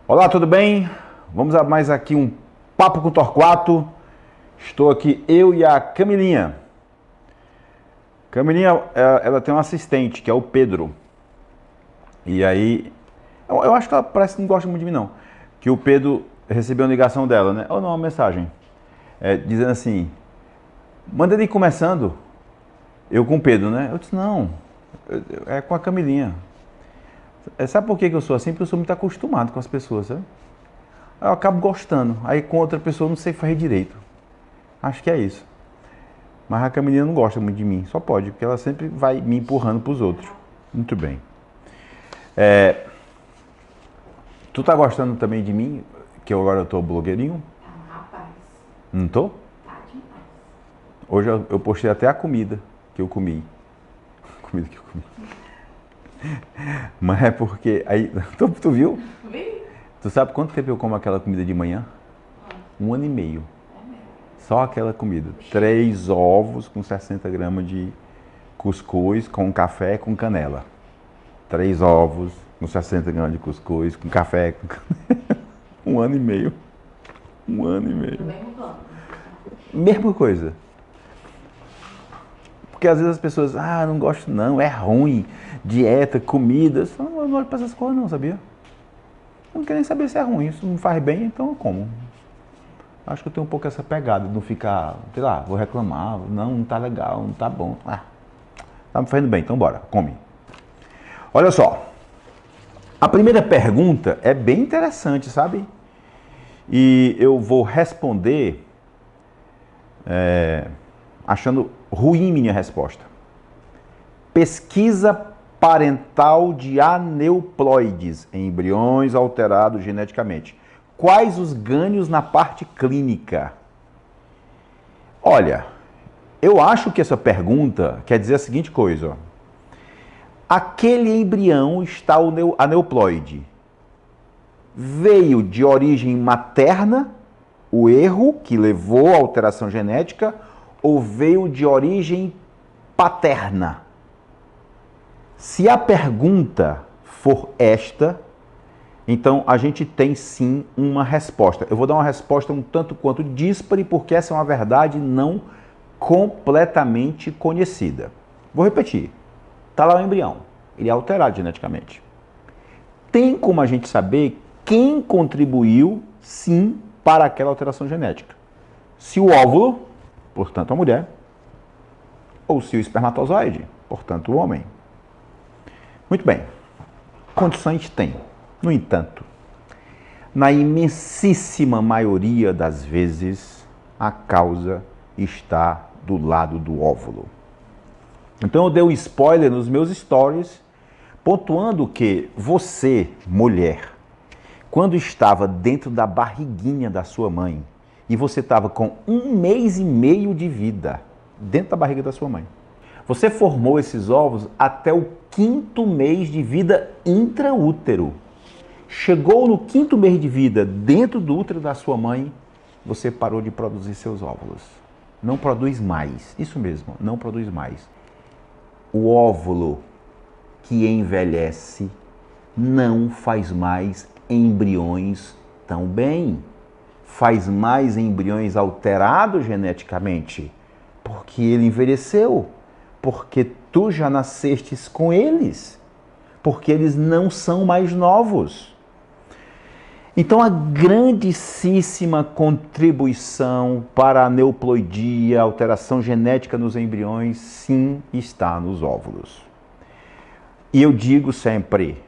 Olá, tudo bem? Vamos a mais aqui um Papo com Torquato. Estou aqui eu e a Camilinha. Camilinha, ela tem um assistente, que é o Pedro. E aí, eu acho que ela parece que não gosta muito de mim, não. Que o Pedro recebeu uma ligação dela, né? Ou não, uma mensagem. Dizendo assim, manda ele ir começando. Eu com o Pedro, né? Eu disse, não, é com a Camilinha. Sabe por que eu sou assim? Porque eu sou muito acostumado com as pessoas, sabe? Aí eu acabo gostando. Aí com outra pessoa eu não sei fazer direito. Acho que é isso. Mas a Camilinha não gosta muito de mim. Só pode, porque ela sempre vai me empurrando pros outros. Muito bem. Tu tá gostando também de mim? Que agora eu tô blogueirinho? Ah, rapaz, Não tô? tá demais. Hoje eu postei até a comida que eu comi. Comida que eu comi. Mas é porque... Aí, tu viu? Vi? Tu sabe quanto tempo eu como aquela comida de manhã? 1 ano e meio. É mesmo. Só aquela comida. 3 ovos com 60 gramas de cuscuz com café com canela. 3 ovos com 60 gramas de cuscuz com café com canela. 1 ano e meio. 1 ano e meio. Do mesmo plano. Mesma coisa. Porque às vezes as pessoas, não gosto não, é ruim. Dieta, comida. Eu não olho para essas coisas não, sabia? Eu não quero nem saber se é ruim. Se não faz bem, então eu como. Acho que eu tenho um pouco essa pegada de não ficar, sei lá, vou reclamar, não tá legal, não tá bom. Tá me fazendo bem, então bora, come. Olha só, a primeira pergunta é bem interessante, sabe? E eu vou responder achando ruim minha resposta. Pesquisa parental de aneuploides em embriões alterados geneticamente. Quais os ganhos na parte clínica? Olha, eu acho que essa pergunta quer dizer a seguinte coisa. Ó. Aquele embrião está aneuploide. Veio de origem materna, o erro que levou à alteração genética, ou veio de origem paterna? Se a pergunta for esta, então a gente tem sim uma resposta. Eu vou dar uma resposta um tanto quanto díspare, porque essa é uma verdade não completamente conhecida. Vou repetir. Está lá o embrião. Ele é alterado geneticamente. Tem como a gente saber quem contribuiu, sim, para aquela alteração genética? Se o óvulo, portanto a mulher, ou se o espermatozoide, portanto o homem. Muito bem. Condições tem. No entanto, na imensíssima maioria das vezes, a causa está do lado do óvulo. Então eu dei um spoiler nos meus stories, pontuando que você, mulher, quando estava dentro da barriguinha da sua mãe, e você estava com 1 mês e meio de vida, dentro da barriga da sua mãe, você formou esses ovos até o 5º mês de vida intraútero. Chegou no 5º mês de vida dentro do útero da sua mãe, você parou de produzir seus óvulos. Não produz mais. Isso mesmo, não produz mais. O óvulo que envelhece não faz mais embriões tão bem. Faz mais embriões alterados geneticamente, porque ele envelheceu, porque tu já nascestes com eles, porque eles não são mais novos. Então, a grandíssima contribuição para a aneuploidia, alteração genética nos embriões, sim, está nos óvulos. E eu digo sempre,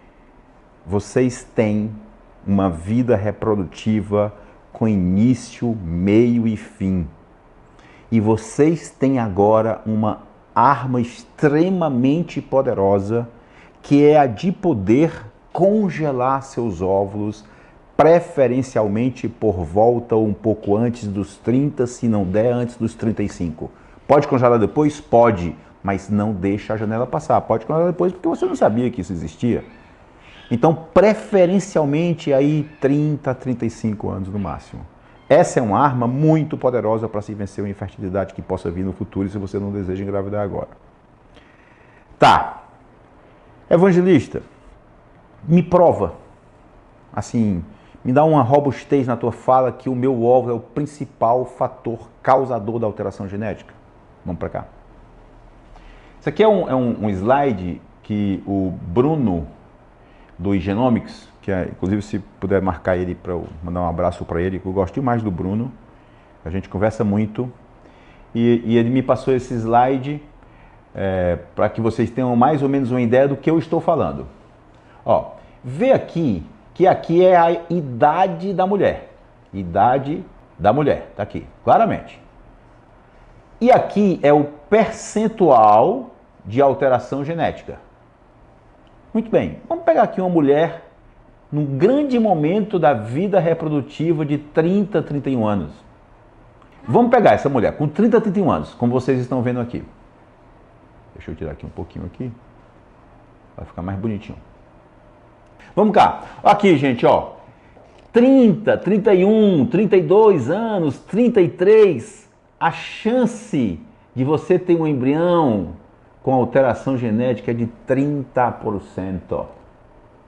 vocês têm uma vida reprodutiva com início, meio e fim. E vocês têm agora uma arma extremamente poderosa, que é a de poder congelar seus óvulos, preferencialmente por volta ou um pouco antes dos 30, se não der antes dos 35. Pode congelar depois? Pode, mas não deixa a janela passar. Pode congelar depois porque você não sabia que isso existia. Então, preferencialmente aí 30 a 35 anos no máximo. Essa é uma arma muito poderosa para se vencer uma infertilidade que possa vir no futuro se você não deseja engravidar agora. Tá. Evangelista, me prova, assim, me dá uma robustez na tua fala que o meu óvulo é o principal fator causador da alteração genética. Vamos para cá. Isso aqui é um slide que o Bruno, do Igenomics, que é, inclusive se puder marcar ele para eu mandar um abraço para ele, que eu gosto demais do Bruno, a gente conversa muito, e ele me passou esse slide para que vocês tenham mais ou menos uma ideia do que eu estou falando. Ó, vê aqui que aqui é a idade da mulher. Idade da mulher, tá aqui, claramente. E aqui é o percentual de alteração genética. Muito bem, vamos pegar aqui uma mulher num grande momento da vida reprodutiva de 30, 31 anos. Vamos pegar essa mulher com 30, 31 anos, como vocês estão vendo aqui. Deixa eu tirar aqui um pouquinho aqui, vai ficar mais bonitinho. Vamos cá, aqui gente, ó, 30, 31, 32 anos, 33, a chance de você ter um embrião com alteração genética é de 30%.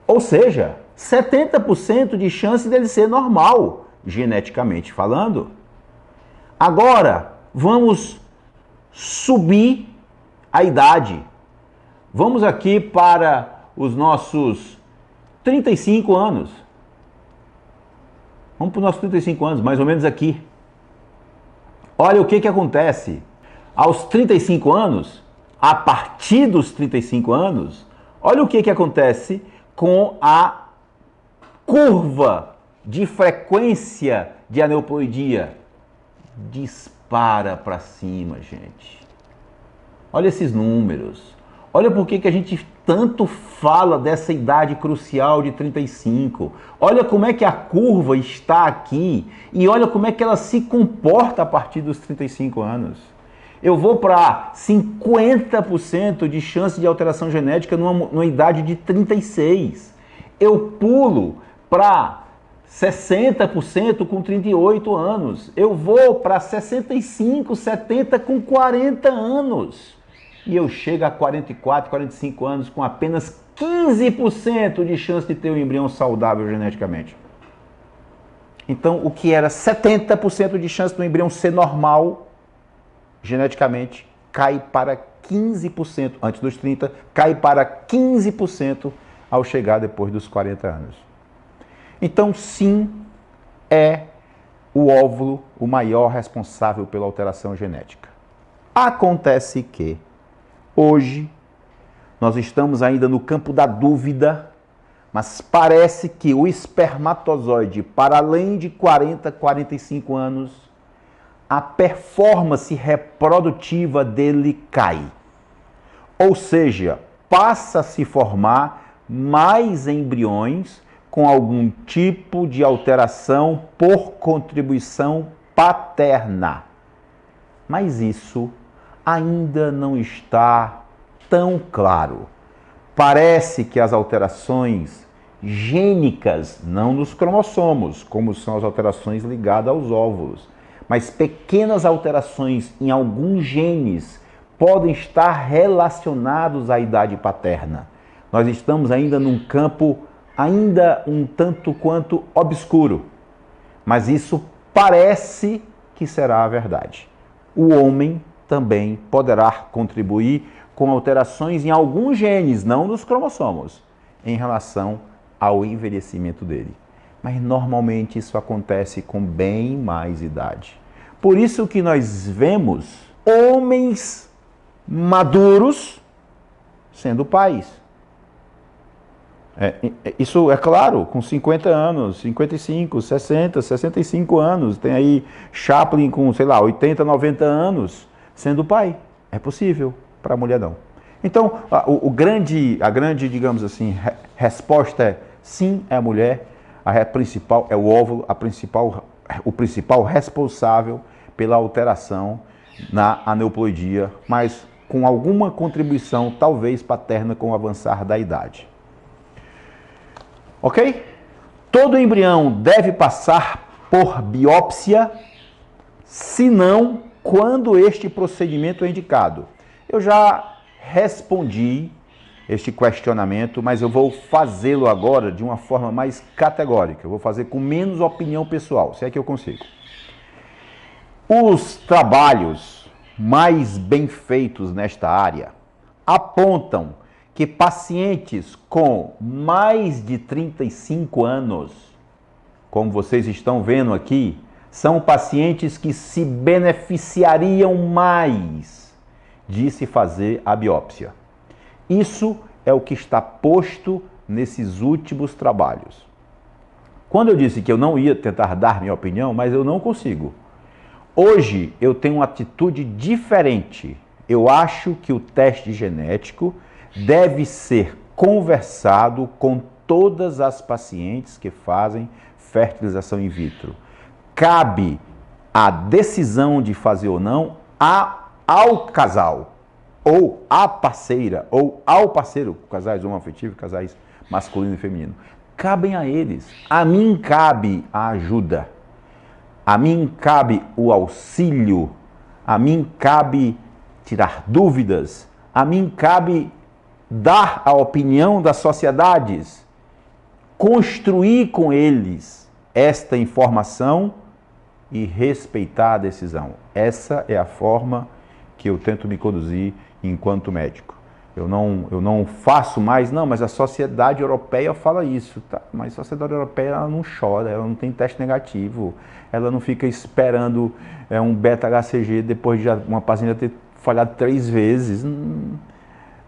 Ou seja, 70% de chance dele ser normal, geneticamente falando. Agora, vamos subir a idade. Vamos aqui para os nossos 35 anos. Vamos para os nossos 35 anos, mais ou menos aqui. Olha o que acontece. Aos 35 anos, a partir dos 35 anos, olha o que acontece com a curva de frequência de aneuploidia. Dispara para cima, gente. Olha esses números. Olha por que a gente tanto fala dessa idade crucial de 35. Olha como é que a curva está aqui e olha como é que ela se comporta a partir dos 35 anos. Eu vou para 50% de chance de alteração genética numa idade de 36. Eu pulo para 60% com 38 anos. Eu vou para 65, 70 com 40 anos. E eu chego a 44, 45 anos com apenas 15% de chance de ter um embrião saudável geneticamente. Então, o que era 70% de chance do embrião ser normal geneticamente, cai para 15%, antes dos 30, cai para 15% ao chegar depois dos 40 anos. Então, sim, é o óvulo o maior responsável pela alteração genética. Acontece que, hoje, nós estamos ainda no campo da dúvida, mas parece que o espermatozoide, para além de 40, 45 anos, a performance reprodutiva dele cai. Ou seja, passa a se formar mais embriões com algum tipo de alteração por contribuição paterna. Mas isso ainda não está tão claro. Parece que as alterações gênicas, não nos cromossomos, como são as alterações ligadas aos óvulos, mas pequenas alterações em alguns genes podem estar relacionados à idade paterna. Nós estamos ainda num campo ainda um tanto quanto obscuro, mas isso parece que será a verdade. O homem também poderá contribuir com alterações em alguns genes, não nos cromossomos, em relação ao envelhecimento dele. Mas normalmente isso acontece com bem mais idade. Por isso que nós vemos homens maduros sendo pais. Isso é claro, com 50 anos, 55, 60, 65 anos. Tem aí Chaplin com, sei lá, 80, 90 anos sendo pai. É possível, para a mulher não. Então, a grande, digamos assim, resposta é sim, é a mulher. A principal é o óvulo, o principal responsável pela alteração na aneuploidia, mas com alguma contribuição, talvez paterna, com o avançar da idade. Ok? Todo embrião deve passar por biópsia, se não, quando este procedimento é indicado. Eu já respondi este questionamento, mas eu vou fazê-lo agora de uma forma mais categórica. Eu vou fazer com menos opinião pessoal, se é que eu consigo. Os trabalhos mais bem feitos nesta área apontam que pacientes com mais de 35 anos, como vocês estão vendo aqui, são pacientes que se beneficiariam mais de se fazer a biópsia. Isso é o que está posto nesses últimos trabalhos. Quando eu disse que eu não ia tentar dar minha opinião, mas eu não consigo. Hoje eu tenho uma atitude diferente. Eu acho que o teste genético deve ser conversado com todas as pacientes que fazem fertilização in vitro. Cabe a decisão de fazer ou não ao casal, ou à parceira, ou ao parceiro, casais homoafetivos, casais masculino e feminino. Cabem a eles. A mim cabe a ajuda. A mim cabe o auxílio. A mim cabe tirar dúvidas. A mim cabe dar a opinião das sociedades, construir com eles esta informação e respeitar a decisão. Essa é a forma que eu tento me conduzir enquanto médico. Eu não faço mais, não, mas a sociedade europeia fala isso. Tá? Mas a sociedade europeia ela não chora, ela não tem teste negativo, ela não fica esperando um beta-HCG depois de uma paciente ter falhado 3 vezes.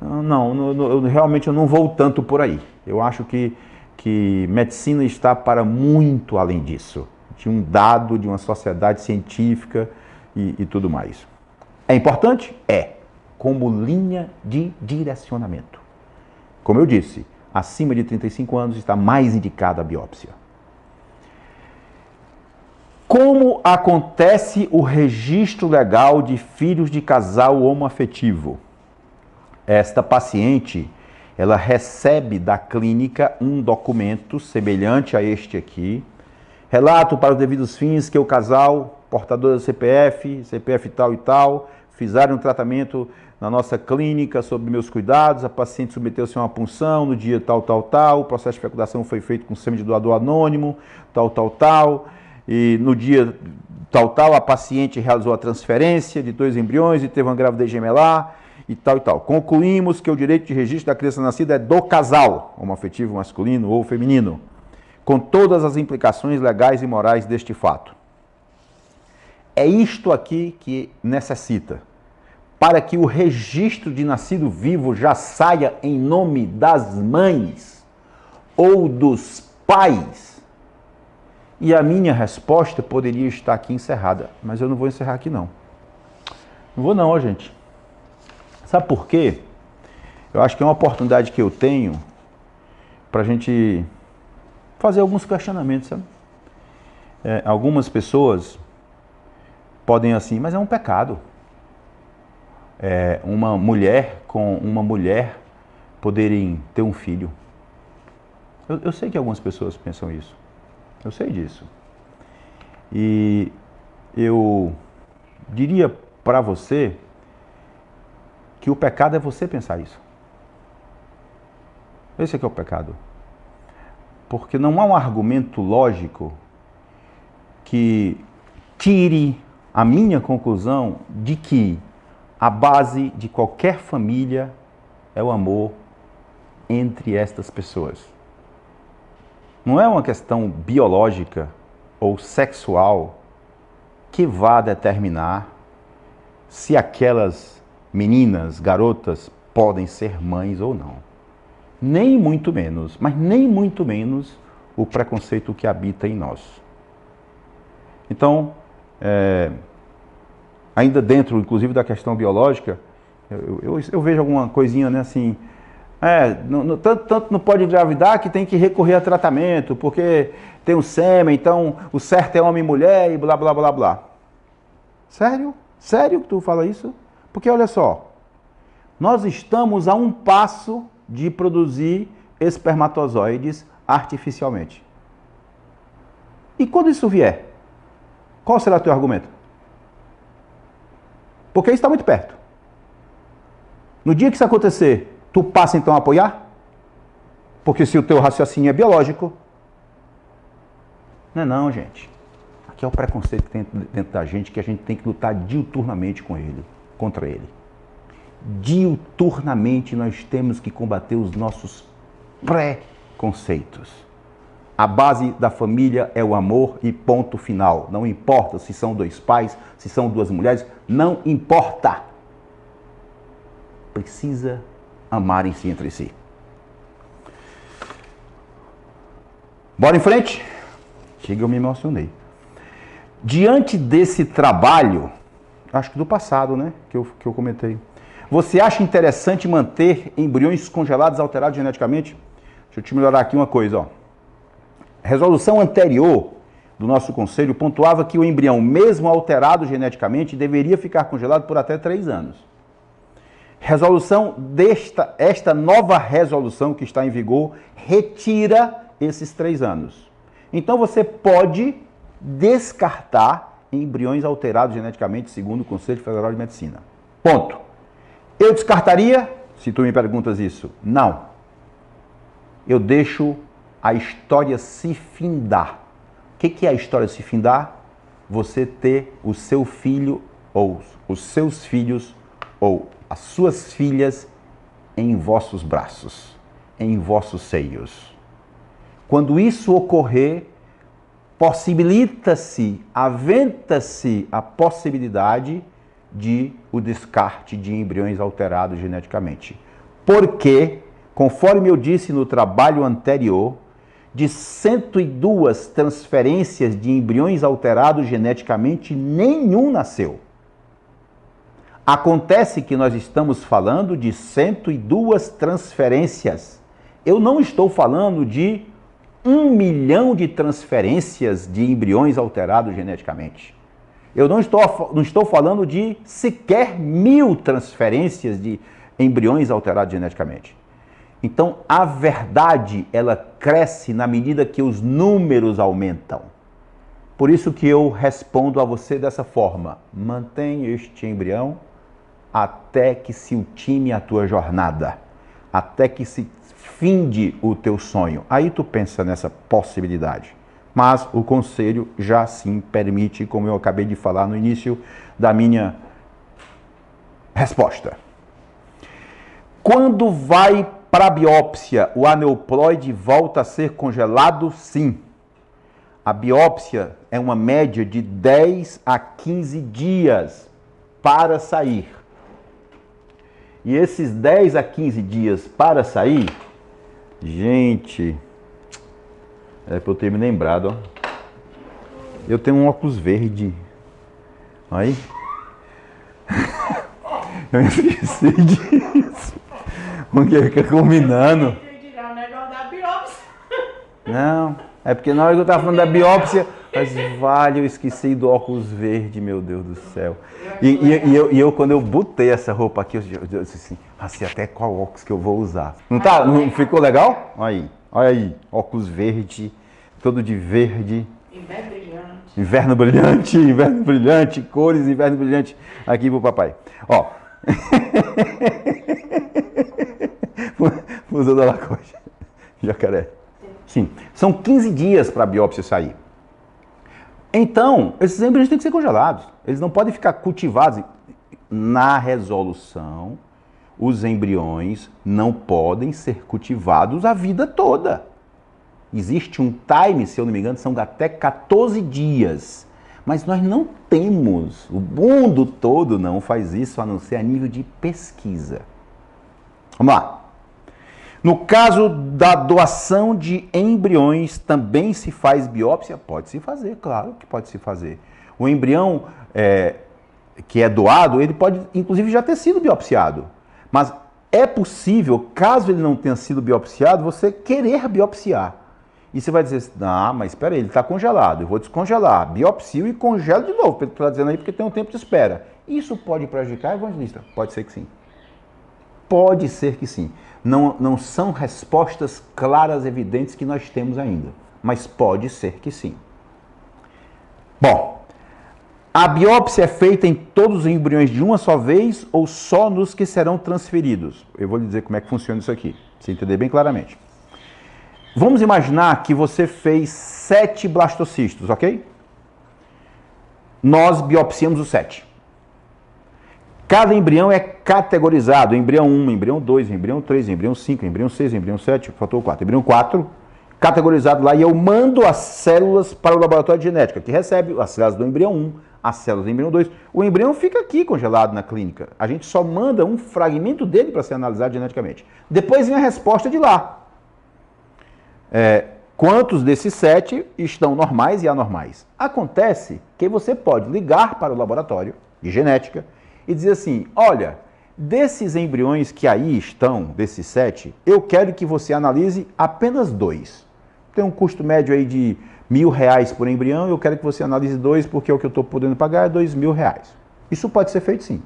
Não, realmente eu não vou tanto por aí. Eu acho que medicina está para muito além disso, de um dado, de uma sociedade científica e tudo mais. É importante? É, como linha de direcionamento. Como eu disse, acima de 35 anos está mais indicada a biópsia. Como acontece o registro legal de filhos de casal homoafetivo? Esta paciente, ela recebe da clínica um documento semelhante a este aqui, relato para os devidos fins que o casal, portador da CPF tal e tal, fizeram um tratamento na nossa clínica sob meus cuidados, a paciente submeteu-se a uma punção no dia tal, o processo de fecundação foi feito com sêmen de doador anônimo, tal, e no dia tal, a paciente realizou a transferência de 2 embriões e teve uma gravidez gemelar, e tal. Concluímos que o direito de registro da criança nascida é do casal, homoafetivo masculino ou feminino, com todas as implicações legais e morais deste fato. É isto aqui que necessita, para que o registro de nascido vivo já saia em nome das mães ou dos pais. E a minha resposta poderia estar aqui encerrada, mas eu não vou encerrar aqui não. Não vou não, gente. Sabe por quê? Eu acho que é uma oportunidade que eu tenho para a gente fazer alguns questionamentos, sabe? Algumas pessoas podem assim, mas é um pecado. Uma mulher com uma mulher poderem ter um filho. Eu sei que algumas pessoas pensam isso. Eu sei disso. E eu diria para você que o pecado é você pensar isso. Esse é que é o pecado. Porque não há um argumento lógico que tire a minha conclusão de que a base de qualquer família é o amor entre estas pessoas. Não é uma questão biológica ou sexual que vá determinar se aquelas meninas, garotas, podem ser mães ou não. Nem muito menos, mas nem muito menos o preconceito que habita em nós. Então, ainda dentro, inclusive, da questão biológica, eu vejo alguma coisinha, né, assim, tanto não pode engravidar que tem que recorrer a tratamento, porque tem um sêmen, então o certo é homem e mulher e blá, blá, blá, blá. Sério? Sério que tu fala isso? Porque olha só, nós estamos a um passo de produzir espermatozoides artificialmente. E quando isso vier, qual será o teu argumento? Porque isso está muito perto. No dia que isso acontecer, Tu passa então a apoiar? Porque se o teu raciocínio é biológico... Não é não, gente. Aqui é o preconceito que tem dentro da gente, que a gente tem que lutar diuturnamente com ele, contra ele. Diuturnamente nós temos que combater os nossos preconceitos. A base da família é o amor e ponto final. Não importa se são dois pais, se são duas mulheres, não importa. Precisa amarem-se entre si. Bora em frente? Chega, eu me emocionei. Diante desse trabalho, acho que do passado, né? Que eu comentei. Você acha interessante manter embriões congelados alterados geneticamente? Deixa eu te melhorar aqui uma coisa, ó. A resolução anterior do nosso conselho pontuava que o embrião, mesmo alterado geneticamente, deveria ficar congelado por até 3 anos. Esta nova resolução que está em vigor retira esses 3 anos. Então você pode descartar embriões alterados geneticamente, segundo o Conselho Federal de Medicina. Ponto. Eu descartaria? Se tu me perguntas isso, não. Eu deixo a história se findar. O que é a história se findar? Você ter o seu filho ou os seus filhos ou as suas filhas em vossos braços, em vossos seios. Quando isso ocorrer, possibilita-se, aventa-se a possibilidade de o descarte de embriões alterados geneticamente. Porque, conforme eu disse no trabalho anterior, de 102 transferências de embriões alterados geneticamente, nenhum nasceu. Acontece que nós estamos falando de 102 transferências. Eu não estou falando de 1 milhão de transferências de embriões alterados geneticamente. Eu não estou falando de sequer 1000 transferências de embriões alterados geneticamente. Então, a verdade, ela cresce na medida que os números aumentam. Por isso que eu respondo a você dessa forma. Mantenha este embrião até que se ultime a tua jornada. Até que se finde o teu sonho. Aí tu pensa nessa possibilidade. Mas o conselho já sim permite, como eu acabei de falar no início da minha resposta. Quando vai para a biópsia, o aneuploide volta a ser congelado? Sim. A biópsia é uma média de 10 a 15 dias para sair. E esses 10 a 15 dias para sair, gente, é para eu ter me lembrado, ó. Eu tenho um óculos verde. Aí. Eu esqueci disso. Porque fica combinando. Não, é porque na hora que eu estava falando da biópsia, mas vale, eu esqueci do óculos verde, meu Deus do céu. E eu quando eu botei essa roupa aqui, eu disse assim, sei até qual óculos que eu vou usar. Não, tá, não ficou legal? Olha aí, óculos verde, todo de verde. Inverno brilhante, inverno brilhante, cores, inverno brilhante. Aqui pro papai. Ó. Museu da Lacoste. Jacaré. Sim. São 15 dias para a biópsia sair. Então, esses embriões têm que ser congelados. Eles não podem ficar cultivados. Na resolução, os embriões não podem ser cultivados a vida toda. Existe um time, se eu não me engano, são até 14 dias. Mas nós não temos, o mundo todo não faz isso, a não ser a nível de pesquisa. Vamos lá. No caso da doação de embriões, também se faz biópsia? Pode se fazer, claro que pode se fazer. O embrião que é doado, ele pode, inclusive, já ter sido biopsiado. Mas é possível, caso ele não tenha sido biopsiado, você querer biopsiar. E você vai dizer, mas espera aí, ele está congelado, eu vou descongelar, biopsio e congelo de novo, ele está dizendo aí porque tem um tempo de espera. Isso pode prejudicar, evangelista? Pode ser que sim. Pode ser que sim. Não são respostas claras, evidentes que nós temos ainda, mas pode ser que sim. Bom, A biópsia é feita em todos os embriões de uma só vez ou só nos que serão transferidos? Eu vou lhe dizer como é que funciona isso aqui, para você entender bem claramente. Vamos imaginar que você fez 7 blastocistos, ok? Nós biopsiamos os 7. Cada embrião é categorizado, embrião 1, embrião 2, embrião 3, embrião 5, embrião 6, embrião 7, faltou 4, embrião 4, categorizado lá, e eu mando as células para o laboratório de genética, que recebe as células do embrião 1, as células do embrião 2. O embrião fica aqui congelado na clínica. A gente só manda um fragmento dele para ser analisado geneticamente. Depois vem a resposta de lá. Quantos desses 7 estão normais e anormais? Acontece que você pode ligar para o laboratório de genética e dizer assim, olha, desses embriões que aí estão, desses 7, eu quero que você analise apenas 2. Tem um custo médio aí de R$1.000 por embrião, eu quero que você analise 2, porque o que eu estou podendo pagar é R$2.000. Isso pode ser feito sim.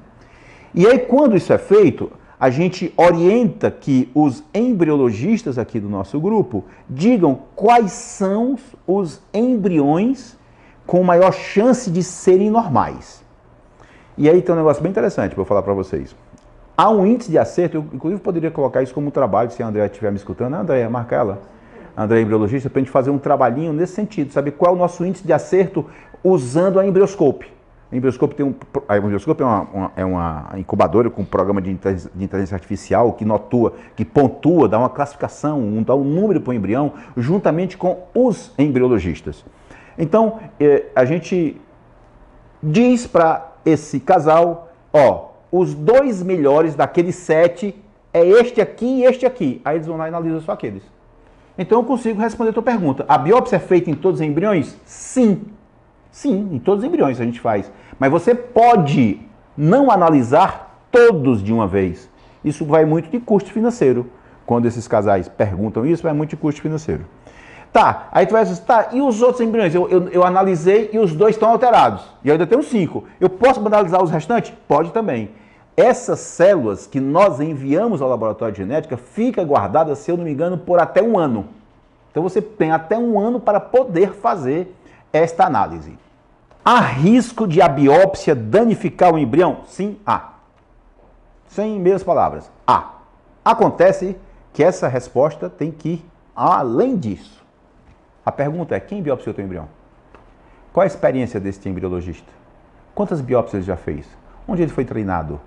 E aí, quando isso é feito, a gente orienta que os embriologistas aqui do nosso grupo digam quais são os embriões com maior chance de serem normais. E aí tem um negócio bem interessante para eu falar para vocês. Há um índice de acerto, eu inclusive poderia colocar isso como um trabalho, se a Andréia estiver me escutando. Andréia, marca ela. Andréia, embriologista, para a gente fazer um trabalhinho nesse sentido, saber qual é o nosso índice de acerto usando a Embryoscope. A Embryoscope é uma incubadora com um programa de inteligência artificial que notua, que pontua, dá uma classificação, dá um número para o embrião, juntamente com os embriologistas. Então, a gente diz para esse casal, ó, os 2 melhores daqueles 7 é este aqui e este aqui. Aí eles vão lá e analisam só aqueles. Então eu consigo responder a tua pergunta. A biópsia é feita em todos os embriões? Sim. Sim, em todos os embriões a gente faz. Mas você pode não analisar todos de uma vez. Isso vai muito de custo financeiro. Quando esses casais perguntam isso, vai muito de custo financeiro. Tá, aí tu vai dizer, tá, e os outros embriões? Eu analisei e os 2 estão alterados. E eu ainda tenho 5. Eu posso analisar os restantes? Pode também. Essas células que nós enviamos ao laboratório de genética fica guardada, se eu não me engano, por até 1 ano. Então você tem até 1 ano para poder fazer esta análise. Há risco de a biópsia danificar o embrião? Sim, há. Sem meias palavras, há. Acontece que essa resposta tem que ir além disso. A pergunta é, quem biopsiou o teu embrião? Qual a experiência desse embriologista? Quantas biópsias ele já fez? Onde ele foi treinado?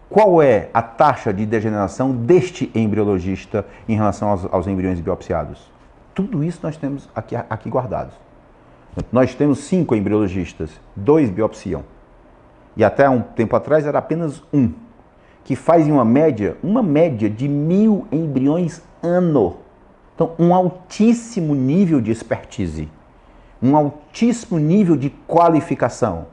Qual é a taxa de degeneração deste embriologista em relação aos embriões biopsiados? Tudo isso nós temos aqui guardados. Nós temos 5 embriologistas, 2 biopsiam. E até um tempo atrás era apenas 1, que faz uma média de 1.000 embriões ano. Então, um altíssimo nível de expertise, um altíssimo nível de qualificação.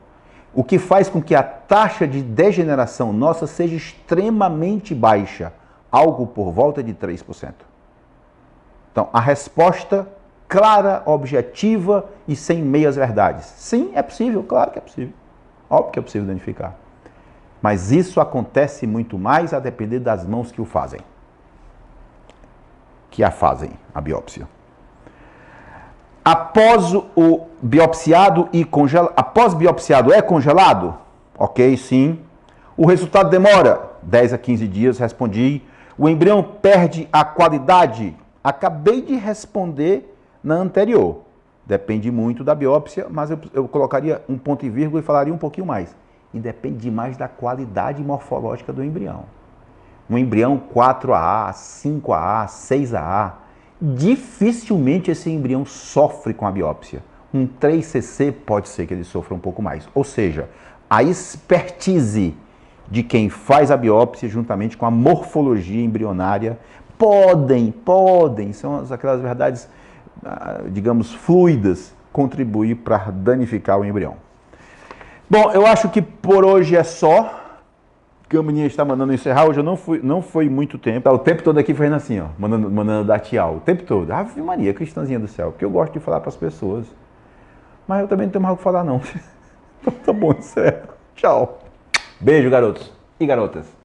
O que faz com que a taxa de degeneração nossa seja extremamente baixa, algo por volta de 3%. Então, a resposta clara, objetiva e sem meias verdades. Sim, é possível, claro que é possível. Óbvio que é possível danificar. Mas isso acontece muito mais a depender das mãos que o fazem. Que a fazem, a biópsia. Após o biopsiado e congelado, após biopsiado é congelado? Ok, sim. O resultado demora 10 a 15 dias, respondi. O embrião perde a qualidade? Acabei de responder na anterior. Depende muito da biópsia, mas eu colocaria um ponto e vírgula e falaria um pouquinho mais. E depende mais da qualidade morfológica do embrião. Um embrião 4AA, 5AA, 6AA, dificilmente esse embrião sofre com a biópsia. Um 3cc pode ser que ele sofra um pouco mais. Ou seja, a expertise de quem faz a biópsia juntamente com a morfologia embrionária podem, são aquelas verdades, digamos, fluidas, contribuir para danificar o embrião. Bom, eu acho que por hoje é só. Camaninha está mandando encerrar, hoje eu não foi muito tempo. O tempo todo aqui fazendo assim, ó, mandando dar tchau, o tempo todo. Ave Maria, cristãzinha do céu, porque eu gosto de falar para as pessoas. Mas eu também não tenho mais o que falar, não. Então tá bom, encerra. Tchau. Beijo, garotos e garotas.